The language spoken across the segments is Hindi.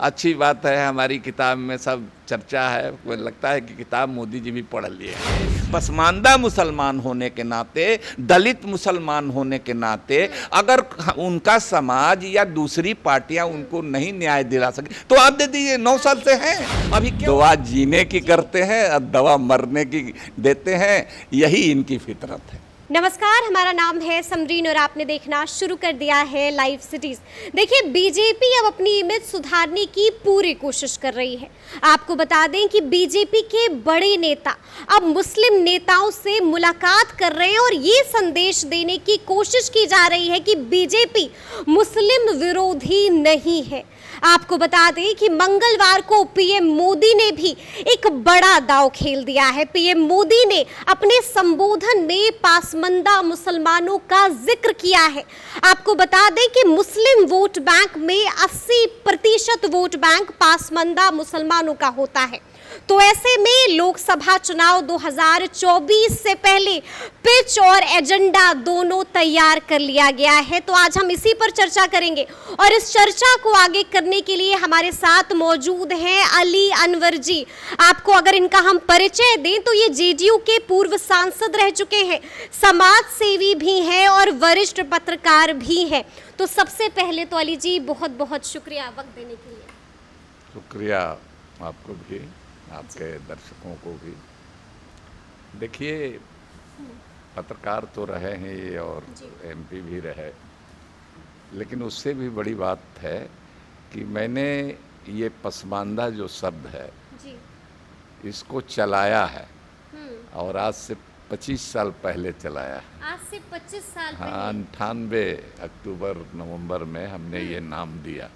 अच्छी बात है, हमारी किताब में सब चर्चा है। मुझे लगता है कि किताब मोदी जी भी पढ़ लिए हैं। पसमानदा मुसलमान होने के नाते, दलित मुसलमान होने के नाते, अगर उनका समाज या दूसरी पार्टियां उनको नहीं न्याय दिला सके तो आप दे दीजिए। 9 साल से हैं, अभी क्यों दवा जीने की करते हैं और दवा मरने की देते हैं। यही इनकी फितरत है। नमस्कार, हमारा नाम है समरीन और आपने देखना शुरू कर दिया है लाइव सिटीज। देखिए, बीजेपी अब अपनी इमेज सुधारने की पूरी कोशिश कर रही है। आपको बता दें कि बीजेपी के बड़े नेता अब मुस्लिम नेताओं से मुलाकात कर रहे हैं और ये संदेश देने की कोशिश की जा रही है कि बीजेपी मुस्लिम विरोधी नहीं है। आपको बता दें कि मंगलवार को पीएम मोदी ने भी एक बड़ा दांव खेल दिया है। पीएम मोदी ने अपने संबोधन में पासमानदा मुसलमानों का जिक्र किया है। आपको बता दें कि मुस्लिम वोट बैंक में 80% वोट बैंक पासमानदा मुसलमानों का होता है। तो ऐसे में लोकसभा चुनाव 2024 से पहले पिच और एजेंडा दोनों तैयार कर लिया गया है। तो आज हम इसी पर चर्चा करेंगे और इस चर्चा को आगे करने के लिए हमारे साथ मौजूद हैं अली अनवर जी। आपको अगर इनका हम परिचय दें तो ये जेडीयू के पूर्व सांसद रह चुके हैं, समाज सेवी भी हैं और वरिष्ठ पत्रकार भी हैं। तो सबसे पहले तो अली जी बहुत बहुत शुक्रिया वक्त देने के लिए। शुक्रिया आपको भी, आपके दर्शकों को भी। देखिए, पत्रकार तो रहे हैं ये और एमपी भी रहे, लेकिन उससे भी बड़ी बात है कि मैंने ये पसमानदा जो शब्द है जी, इसको चलाया है और आज से 25 साल पहले चलाया है। आज से 25 साल हाँ, 98 अक्टूबर नवंबर में हमने ये नाम दिया।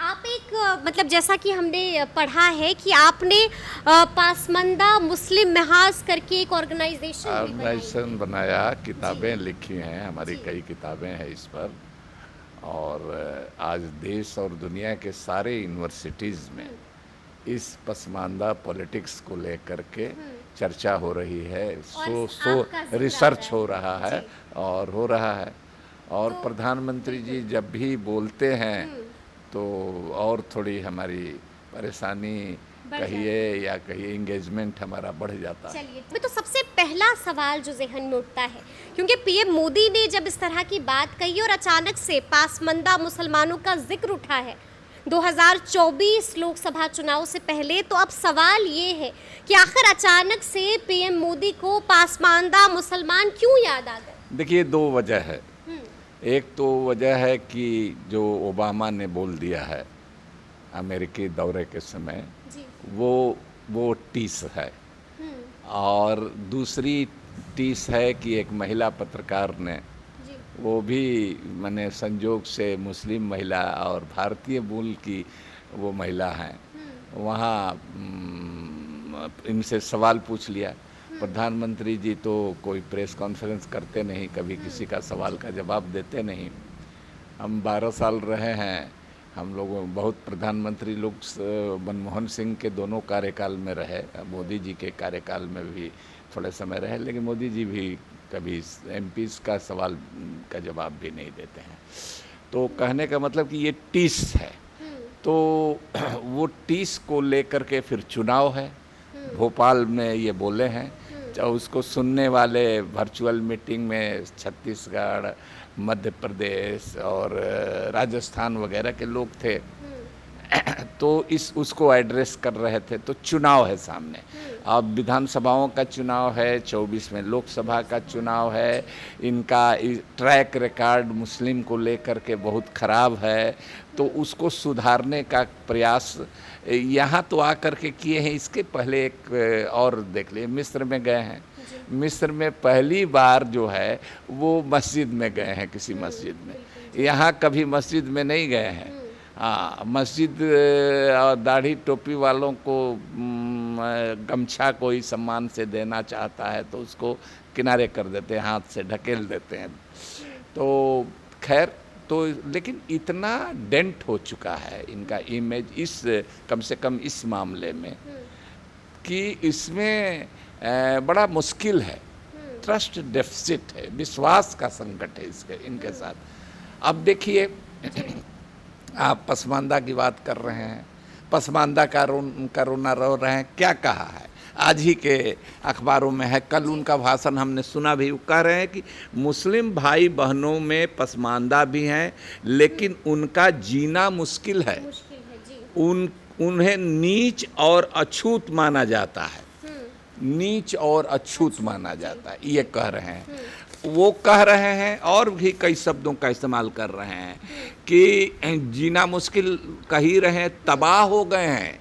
आप एक मतलब जैसा कि हमने पढ़ा है कि आपने पासमानदा मुस्लिम महाज करके एक ऑर्गेनाइजेशन बनाया, किताबें लिखी हैं, हमारी कई किताबें हैं इस पर। और आज देश और दुनिया के सारे यूनिवर्सिटीज़ में इस पसमानदा पॉलिटिक्स को लेकर के चर्चा हो रही है, रिसर्च हो रहा है और हो रहा है। और प्रधानमंत्री जी जब भी बोलते हैं तो और थोड़ी हमारी परेशानी कहिए या कहिए इंगेजमेंट हमारा बढ़ जाता है। चलिए, तो सबसे पहला सवाल जो ज़हन में उठता है, क्योंकि पीएम मोदी ने जब इस तरह की बात कही और अचानक से पासमानदा मुसलमानों का जिक्र उठा है 2024 लोकसभा चुनाव से पहले, तो अब सवाल ये है कि आखिर अचानक से पीएम मोदी को पासमानदा मुसलमान क्यों याद आ गए? देखिए, 2 वजह है। एक तो वजह है कि जो ओबामा ने बोल दिया है अमेरिकी दौरे के समय, वो टीस है। और दूसरी टीस है कि एक महिला पत्रकार ने, वो भी मैंने संजोग से मुस्लिम महिला और भारतीय मूल की वो महिला हैं, वहाँ इनसे सवाल पूछ लिया। प्रधानमंत्री जी तो कोई प्रेस कॉन्फ्रेंस करते नहीं, कभी किसी का सवाल का जवाब देते नहीं। हम 12 साल रहे हैं, हम लोग बहुत प्रधानमंत्री लोग मनमोहन सिंह के दोनों कार्यकाल में रहे, मोदी जी के कार्यकाल में भी थोड़े समय रहे, लेकिन मोदी जी भी कभी एमपीज़ का सवाल का जवाब भी नहीं देते हैं। तो कहने का मतलब कि ये टीस है। तो वो टीस को लेकर के फिर चुनाव है। भोपाल में ये बोले हैं, उसको सुनने वाले वर्चुअल मीटिंग में छत्तीसगढ़, मध्य प्रदेश और राजस्थान वगैरह के लोग थे। तो उसको एड्रेस कर रहे थे। तो चुनाव है सामने, अब विधानसभाओं का चुनाव है, 24 में लोकसभा का चुनाव है। इनका ट्रैक रिकॉर्ड मुस्लिम को लेकर के बहुत ख़राब है, तो उसको सुधारने का प्रयास यहाँ तो आकर के किए हैं। इसके पहले एक और देख लिए, मिस्र में गए हैं। मिस्र में पहली बार जो है वो मस्जिद में गए हैं, किसी मस्जिद में। यहाँ कभी मस्जिद में नहीं गए हैं। हाँ, मस्जिद और दाढ़ी टोपी वालों को गमछा कोई सम्मान से देना चाहता है तो उसको किनारे कर देते हैं, हाथ से ढकेल देते हैं। तो खैर, तो लेकिन इतना डेंट हो चुका है इनका इमेज इस, कम से कम इस मामले में, कि इसमें बड़ा मुश्किल है। ट्रस्ट डेफिसिट है, विश्वास का संकट है इनके साथ। अब देखिए, आप पसमानदा की बात कर रहे हैं, पसमानदा का रोना रो रहे हैं, क्या कहा है? आज ही के अखबारों में है, कल उनका भाषण हमने सुना भी। वो कह रहे हैं कि मुस्लिम भाई बहनों में पसमानदा भी हैं, लेकिन उनका जीना मुश्किल है, उन्हें नीच और अछूत माना जाता है, नीच और अछूत माना जाता है, ये कह रहे हैं। वो कह रहे हैं और भी कई शब्दों का इस्तेमाल कर रहे हैं कि जीना मुश्किल कह ही रहे हैं, तबाह हो गए हैं।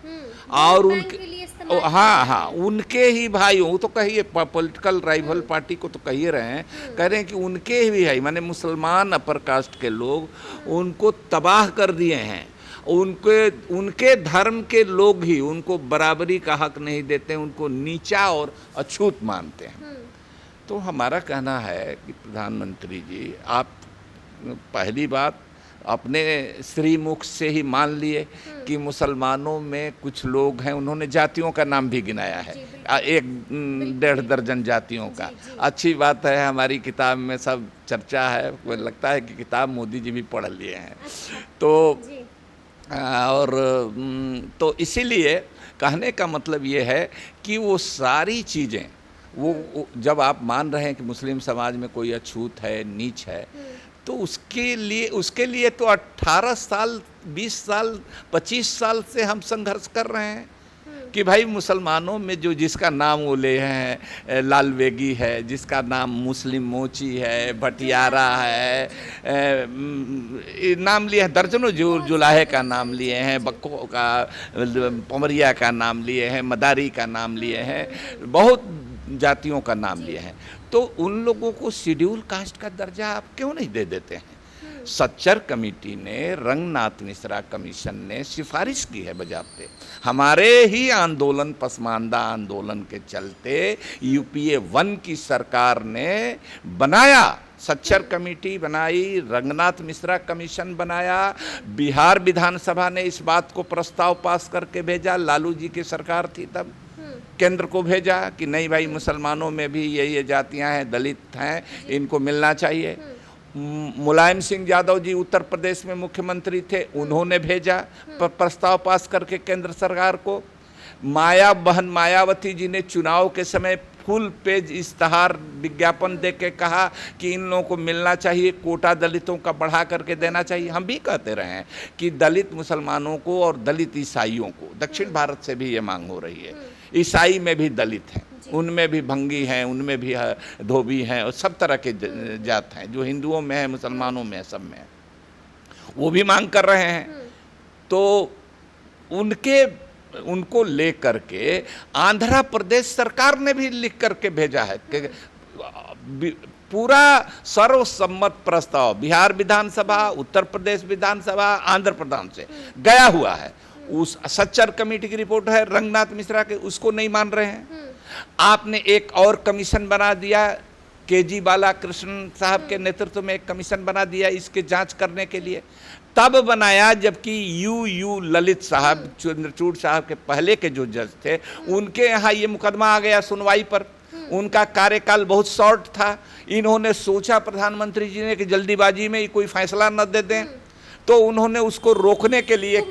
और उनके हाँ, उनके ही भाई, वो तो कहिए पॉलिटिकल राइवल पार्टी को तो कहिए रहे हैं, कह रहे हैं कि उनके ही है, माने मुसलमान अपर कास्ट के लोग उनको तबाह कर दिए हैं। उनके धर्म के लोग ही उनको बराबरी का हक नहीं देते, उनको नीचा और अछूत मानते हैं। तो हमारा कहना है कि प्रधानमंत्री जी, आप पहली बात अपने श्रीमुख से ही मान लिए कि मुसलमानों में कुछ लोग हैं, उन्होंने जातियों का नाम भी गिनाया है, 1-1.5 दर्जन जातियों का। अच्छी बात है, हमारी किताब में सब चर्चा है, मुझे लगता है कि किताब मोदी जी भी पढ़ लिए हैं। तो तो इसीलिए कहने का मतलब ये है कि वो सारी चीज़ें, वो जब आप मान रहे हैं कि मुस्लिम समाज में कोई अछूत है, नीच है, तो उसके लिए तो 18 साल, 20 साल, 25 साल से हम संघर्ष कर रहे हैं कि भाई मुसलमानों में जो जिसका नाम वो ले हैं, लाल बेगी है, जिसका नाम मुस्लिम मोची है, भटियारा है, नाम लिए हैं, दर्जनों जुलाहे का नाम लिए हैं, बक्को का, पमरिया का नाम लिए हैं, मदारी का नाम लिए हैं, बहुत जातियों का नाम लिए हैं। तो उन लोगों को शेड्यूल कास्ट का दर्जा आप क्यों नहीं दे देते हैं? सच्चर कमेटी ने, रंगनाथ मिश्रा कमीशन ने सिफारिश की है बजाते। हमारे ही आंदोलन, पसमानदा आंदोलन के चलते UPA 1 की सरकार ने बनाया, सच्चर कमेटी बनाई, रंगनाथ मिश्रा कमीशन बनाया। बिहार विधानसभा ने इस बात को प्रस्ताव पास करके भेजा, लालू जी की सरकार थी तब, केंद्र को भेजा कि नहीं भाई, मुसलमानों में भी ये जातियां हैं, दलित हैं, इनको मिलना चाहिए। मुलायम सिंह यादव जी उत्तर प्रदेश में मुख्यमंत्री थे, उन्होंने भेजा प्रस्ताव पास करके केंद्र सरकार को। बहन मायावती जी ने चुनाव के समय फुल पेज इश्तहार विज्ञापन दे के कहा कि इन लोगों को मिलना चाहिए, कोटा दलितों का बढ़ा करके देना चाहिए। हम भी कहते रहे हैं कि दलित मुसलमानों को और दलित ईसाइयों को, दक्षिण भारत से भी ये मांग हो रही है, ईसाई में भी दलित हैं, उनमें भी भंगी हैं, उनमें भी धोबी हैं, और सब तरह के जात हैं, जो हिंदुओं में है, मुसलमानों में है, सब में है, वो भी मांग कर रहे हैं। तो उनको ले करके आंध्र प्रदेश सरकार ने भी लिख करके भेजा है कि पूरा सर्वसम्मत प्रस्ताव बिहार विधानसभा, उत्तर प्रदेश विधानसभा, आंध्र प्रदेश से गया हुआ है। उस सच्चर कमेटी की रिपोर्ट है रंगनाथ मिश्रा के, उसको नहीं मान रहे हैं। आपने एक और कमीशन बना दिया, KG बालाकृष्णन साहब के नेतृत्व में एक कमीशन बना दिया इसके जांच करने के लिए। तब बनाया जबकि UU ललित साहब, चंद्रचूड़ साहब के पहले के जो जज थे, उनके यहाँ ये मुकदमा आ गया सुनवाई पर। उनका कार्यकाल बहुत शॉर्ट था। इन्होंने सोचा प्रधानमंत्री जी ने कि जल्दीबाजी में कोई फैसला न दे दें, तो उन्होंने उसको रोकने के लिए।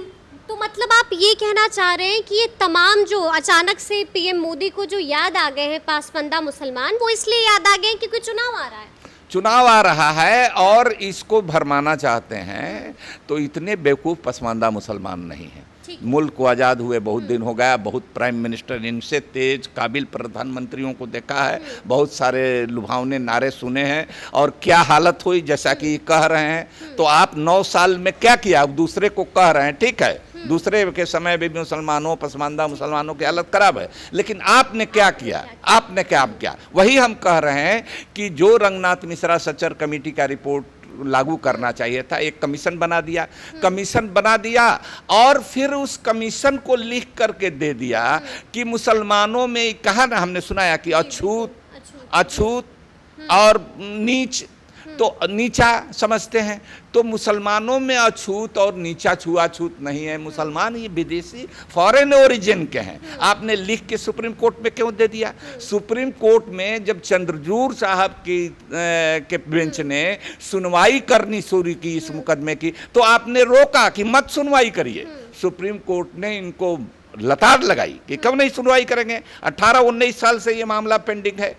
तो मतलब आप ये कहना चाह रहे हैं कि ये तमाम जो अचानक से PM मोदी को जो याद आ गए हैं पसमानदा मुसलमान, वो इसलिए याद आ गए क्योंकि चुनाव आ रहा है, चुनाव आ रहा है और इसको भरमाना चाहते हैं। तो इतने बेवकूफ़ पसमानदा मुसलमान नहीं हैं। मुल्क को आज़ाद हुए बहुत दिन हो गया, बहुत प्राइम मिनिस्टर इनसे तेज काबिल प्रधानमंत्रियों को देखा है, बहुत सारे लुभावने नारे सुने हैं, और क्या हालत हुई जैसा कि कह रहे हैं। तो आप 9 साल में क्या किया? अब दूसरे को कह रहे हैं, ठीक है, दूसरे के समय में भी मुसलमानों, पसमानदा मुसलमानों की हालत खराब है, लेकिन आपने क्या किया? आपने क्या किया? वही हम कह रहे हैं कि जो रंगनाथ मिश्रा सच्चर कमेटी का रिपोर्ट लागू करना चाहिए था, एक कमीशन बना दिया और फिर उस कमीशन को लिख करके दे दिया कि मुसलमानों में, कहा ना हमने सुनाया कि अछूत और नीच, तो नीचा समझते हैं। तो मुसलमानों में अछूत और नीचा छुआछूत नहीं है। मुसलमान ये विदेशी फॉरेन ओरिजिन के हैं। आपने लिख के सुप्रीम कोर्ट में क्यों दे दिया? सुप्रीम कोर्ट में जब चंद्रचूड़ साहब के बेंच ने सुनवाई करनी शुरू की इस मुकदमे की, तो आपने रोका कि मत सुनवाई करिए। सुप्रीम कोर्ट ने इनको लताड़ लगाई कि कब नहीं सुनवाई करेंगे। 18-19 साल से ये मामला पेंडिंग है,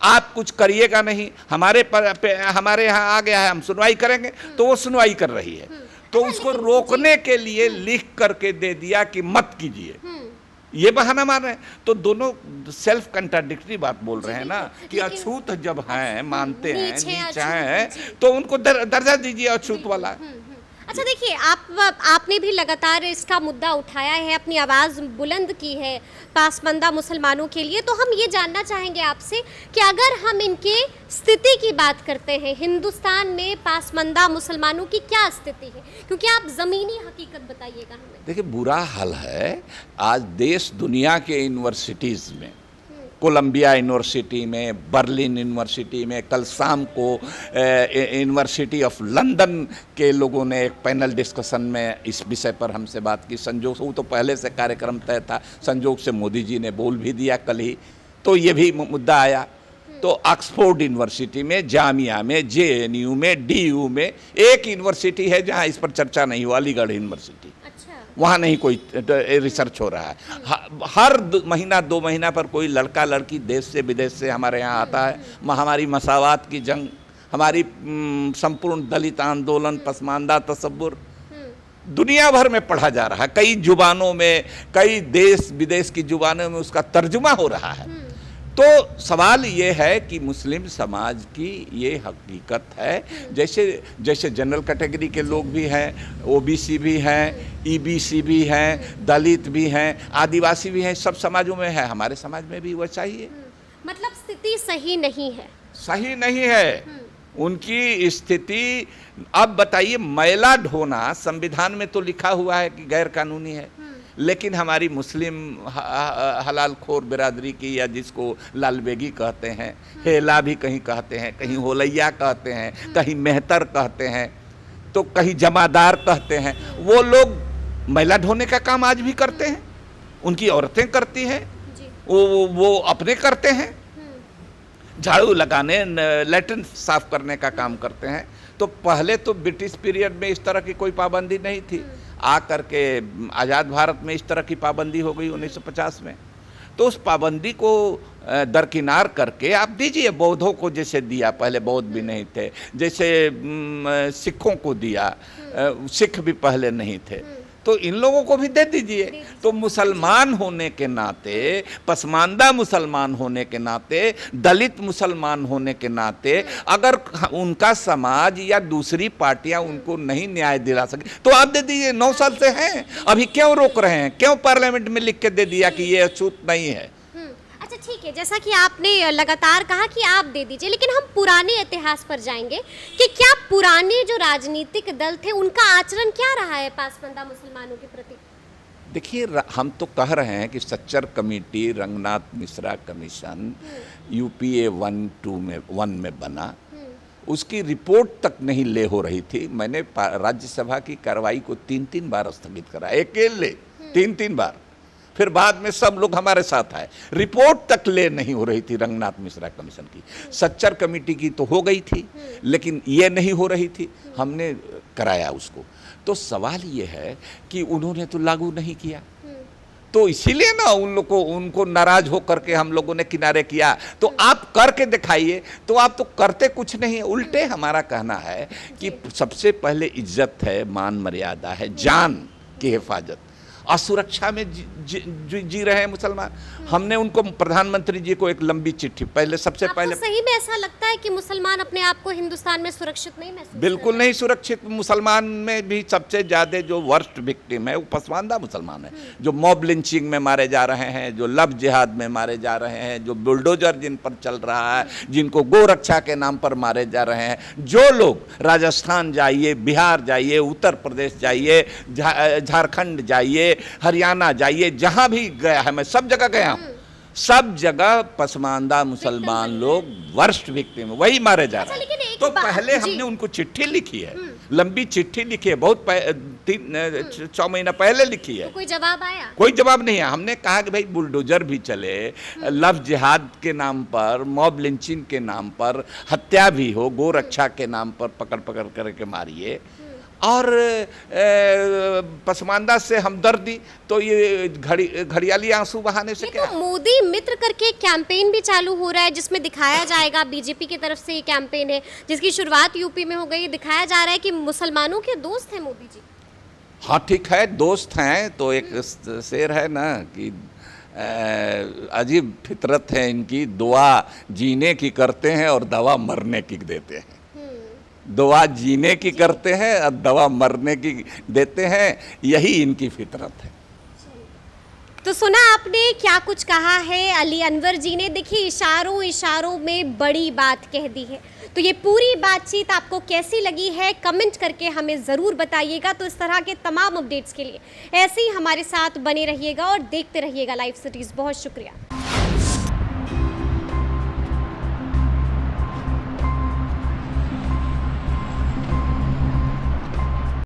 आप कुछ करिएगा नहीं, हमारे यहाँ आ गया है, हम सुनवाई करेंगे। तो वो सुनवाई कर रही है, तो उसको रोकने के लिए लिख करके दे दिया कि मत कीजिए, ये बहाना मार रहे हैं। तो दोनों सेल्फ कंट्राडिक्टरी बात बोल रहे हैं ना कि अछूत जब हैं, मानते हैं, नीचा हैं, तो उनको दर्जा दीजिए अछूत वाला। अच्छा देखिए, आपने भी लगातार इसका मुद्दा उठाया है, अपनी आवाज़ बुलंद की है पासमानदा मुसलमानों के लिए। तो हम ये जानना चाहेंगे आपसे कि अगर हम इनके स्थिति की बात करते हैं, हिंदुस्तान में पासमानदा मुसलमानों की क्या स्थिति है, क्योंकि आप ज़मीनी हकीकत बताइएगा हमें। देखिए, बुरा हाल है आज देश दुनिया के यूनिवर्सिटीज़ में, कोलंबिया यूनिवर्सिटी में, बर्लिन यूनिवर्सिटी में, कल शाम को यूनिवर्सिटी ऑफ लंदन के लोगों ने एक पैनल डिस्कशन में इस विषय पर हमसे बात की। संजोग से वो तो पहले से कार्यक्रम तय था, संजोग से मोदी जी ने बोल भी दिया कल ही, तो ये भी मुद्दा आया। तो ऑक्सफोर्ड यूनिवर्सिटी में, जामिया में, JNU में, DU में एक यूनिवर्सिटी है जहाँ इस पर चर्चा नहीं हुआ, अलीगढ़ यूनिवर्सिटी। वहाँ नहीं कोई रिसर्च हो रहा है। हर महीना 2 महीना पर कोई लड़का लड़की देश से विदेश से हमारे यहाँ आता है। हमारी मसावात की जंग, हमारी संपूर्ण दलित आंदोलन, पसमानदा तसव्वुर दुनिया भर में पढ़ा जा रहा है, कई जुबानों में, कई देश विदेश की जुबानों में उसका तर्जुमा हो रहा है। तो सवाल ये है कि मुस्लिम समाज की ये हकीकत है, जैसे जनरल कैटेगरी के लोग भी हैं, OBC भी हैं, EBC भी हैं, दलित भी हैं, आदिवासी भी हैं, सब समाजों में है, हमारे समाज में भी वैसा ही है। मतलब स्थिति सही नहीं है, सही नहीं है उनकी स्थिति। अब बताइए, मैला ढोना संविधान में तो लिखा हुआ है कि गैर कानूनी है, लेकिन हमारी मुस्लिम हलाल खोर बिरादरी की, या जिसको लालबेगी कहते हैं, हेला भी कहीं कहते हैं, कहीं होलैया कहते हैं, कहीं मेहतर कहते हैं, तो कहीं जमादार कहते हैं, वो लोग मैला ढोने का काम आज भी करते हैं। उनकी औरतें करती हैं, वो अपने करते हैं, झाड़ू लगाने, लैट्रिन साफ करने का काम करते हैं। तो पहले तो ब्रिटिश पीरियड में इस तरह की कोई पाबंदी नहीं थी, आ करके आज़ाद भारत में इस तरह की पाबंदी हो गई 1950 में। तो उस पाबंदी को दरकिनार करके आप दीजिए, बौद्धों को जैसे दिया, पहले बौद्ध भी नहीं थे, जैसे सिखों को दिया, सिख भी पहले नहीं थे, तो इन लोगों को भी दे दीजिए। तो मुसलमान होने के नाते, पसमानदा मुसलमान होने के नाते, दलित मुसलमान होने के नाते, अगर उनका समाज या दूसरी पार्टियां उनको नहीं न्याय दिला सके तो आप दे दीजिए। 9 साल से हैं, अभी क्यों रोक रहे हैं? क्यों पार्लियामेंट में लिख के दे दिया कि ये अछूत नहीं है? अच्छा ठीक है, जैसा कि आपने लगातार कहा कि आप दे दीजिए, लेकिन हम पुराने इतिहास पर जाएंगे कि क्या पुराने जो राजनीतिक दल थे उनका आचरण क्या रहा है पासमानदा मुसलमानों के प्रति? देखिए, हम तो कह रहे हैं कि Sachar committee, Ranganath Mishra commission UPA 1 में बना, उसकी रिपोर्ट तक नहीं ले हो रही थी। मैंने राज्यसभा की कार्रवाई को 3 बार स्थगित करा, अकेले 3 बार। फिर बाद में सब लोग हमारे साथ आए, रिपोर्ट तक ले नहीं हो रही थी रंगनाथ मिश्रा कमीशन की। सच्चर कमेटी की तो हो गई थी, लेकिन ये नहीं हो रही थी, हमने कराया उसको। तो सवाल ये है कि उन्होंने तो लागू नहीं किया, तो इसीलिए ना उनको नाराज हो करके हम लोगों ने किनारे किया। तो आप करके दिखाइए, तो आप तो करते कुछ नहीं है। उल्टे हमारा कहना है कि सबसे पहले इज्जत है, मान मर्यादा है, जान की हिफाजत, असुरक्षा में जी रहे हैं मुसलमान। हमने उनको, प्रधानमंत्री जी को एक लंबी चिट्ठी पहले, सबसे पहले, सही में ऐसा लगता है कि मुसलमान अपने आप को हिंदुस्तान में सुरक्षित नहीं महसूस? बिल्कुल नहीं सुरक्षित। मुसलमान में भी सबसे ज़्यादा जो वर्स्ट विक्टिम है वो पसमानदा मुसलमान है, जो मॉब लिंचिंग में मारे जा रहे हैं, जो लव जिहाद में मारे जा रहे हैं, जो बुलडोजर जिन पर चल रहा है, जिनको गोरक्षा के नाम पर मारे जा रहे हैं। जो लोग राजस्थान जाइए, बिहार जाइए, उत्तर प्रदेश जाइए, झारखंड जाइए, हरियाणा जाइए, जहां भी गया है, मैं सब जगह गया हूं, सब जगह पसमानदा मुसलमान लोग वर्स्ट विक्टिम वही मारे जा रहे हैं। तो पहले हमने उनको चिट्ठी लिखी है, लंबी चिट्ठी लिखी है, बहुत 6 महीना पहले लिखी है। तो कोई जवाब आया? कोई जवाब नहीं है। हमने कहा कि भाई बुलडोजर भी चले, लव जिहाद के नाम पर, मॉब लिंचिंग के नाम पर, हत्या भी हो, गोरक्षा के नाम पर पकड़ करके मारिए। और पसमानदा से हमदर्दी, तो ये घड़ियाली आंसू बहाने से क्या? तो मोदी मित्र करके कैंपेन भी चालू हो रहा है जिसमें दिखाया जाएगा, बीजेपी की तरफ से ये कैंपेन है जिसकी शुरुआत यूपी में हो गई, दिखाया जा रहा है कि मुसलमानों के दोस्त हैं मोदी जी। हाँ ठीक है, दोस्त हैं, तो एक शेर है ना कि अजीब फितरत है इनकी, दुआ जीने की करते हैं और दवा मरने की देते हैं। दुआ जीने की करते हैं और दवा मरने की देते हैं, यही इनकी फितरत है। तो सुना आपने क्या कुछ कहा है अली अनवर जी ने। देखिए इशारों इशारों में बड़ी बात कह दी है। तो ये पूरी बातचीत आपको कैसी लगी है कमेंट करके हमें ज़रूर बताइएगा। तो इस तरह के तमाम अपडेट्स के लिए ऐसे ही हमारे साथ बने रहिएगा और देखते रहिएगा लाइव सिटीज़। बहुत शुक्रिया।